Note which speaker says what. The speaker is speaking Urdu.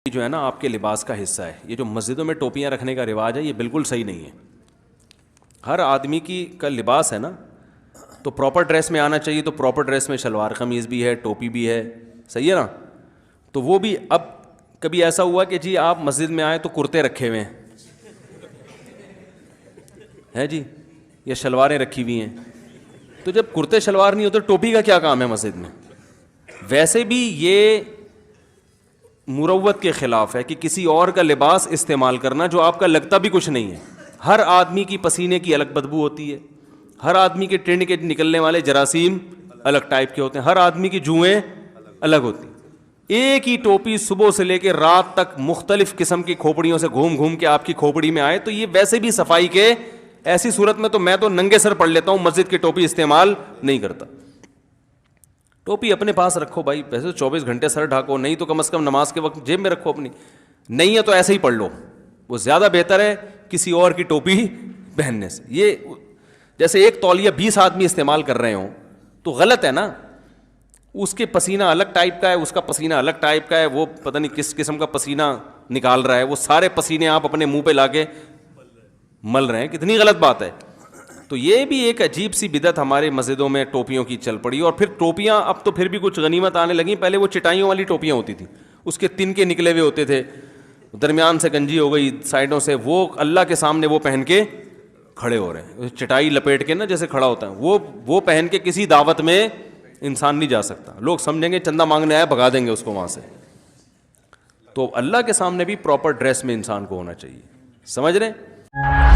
Speaker 1: جو ہے نا آپ کے لباس کا حصہ ہے. یہ جو مسجدوں میں ٹوپیاں رکھنے کا رواج ہے یہ بالکل صحیح نہیں ہے. ہر آدمی کا لباس ہے نا, تو پراپر ڈریس میں آنا چاہیے. تو پراپر ڈریس میں شلوار قمیض بھی ہے, ٹوپی بھی ہے, صحیح ہے نا. تو وہ بھی اب کبھی ایسا ہوا کہ جی آپ مسجد میں آئے تو کرتے رکھے ہوئے ہیں جی, یا شلواریں رکھی ہوئی ہیں. تو جب کرتے شلوار نہیں ہوتے ٹوپی کا کیا کام ہے مسجد میں؟ ویسے بھی یہ مروت کے خلاف ہے کہ کسی اور کا لباس استعمال کرنا جو آپ کا لگتا بھی کچھ نہیں ہے. ہر آدمی کی پسینے کی الگ بدبو ہوتی ہے, ہر آدمی کے ٹرین کے نکلنے والے جراثیم الگ ٹائپ کے ہوتے ہیں, ہر آدمی کی جوئیں الگ ہوتی ہیں. ایک ہی ٹوپی صبح سے لے کے رات تک مختلف قسم کی کھوپڑیوں سے گھوم گھوم کے آپ کی کھوپڑی میں آئے تو یہ ویسے بھی صفائی کے, ایسی صورت میں تو میں تو ننگے سر پڑھ لیتا ہوں, مسجد کی ٹوپی استعمال نہیں کرتا. ٹوپی اپنے پاس رکھو بھائی, ویسے 24 گھنٹے سر ڈھاکو, نہیں تو کم از کم نماز کے وقت جیب میں رکھو اپنی, نہیں ہے تو ایسے ہی پڑھ لو, وہ زیادہ بہتر ہے کسی اور کی ٹوپی پہننے سے. یہ جیسے ایک تولیہ 20 آدمی استعمال کر رہے ہوں تو غلط ہے نا. اس کے پسینہ الگ ٹائپ کا ہے, اس کا پسینہ الگ ٹائپ کا ہے, وہ پتہ نہیں کس قسم کا پسینہ نکال رہا ہے, وہ سارے پسینے آپ اپنے منہ پہ لا کے مل رہے ہیں, کتنی غلط بات ہے. تو یہ بھی ایک عجیب سی بدعت ہمارے مسجدوں میں ٹوپیوں کی چل پڑی. اور پھر ٹوپیاں اب تو پھر بھی کچھ غنیمت آنے لگیں. پہلے وہ چٹائیوں والی ٹوپیاں ہوتی تھیں, اس کے تن کے نکلے ہوئے ہوتے تھے, درمیان سے گنجی ہو گئی, سائڈوں سے, وہ اللہ کے سامنے وہ پہن کے کھڑے ہو رہے ہیں, چٹائی لپیٹ کے نا جیسے کھڑا ہوتا ہے, وہ پہن کے کسی دعوت میں انسان نہیں جا سکتا. لوگ سمجھیں گے چندہ مانگنے آیا, بھگا دیں گے اس کو وہاں سے. تو اللہ کے سامنے بھی پراپر ڈریس میں انسان کو ہونا چاہیے, سمجھ رہے ہیں.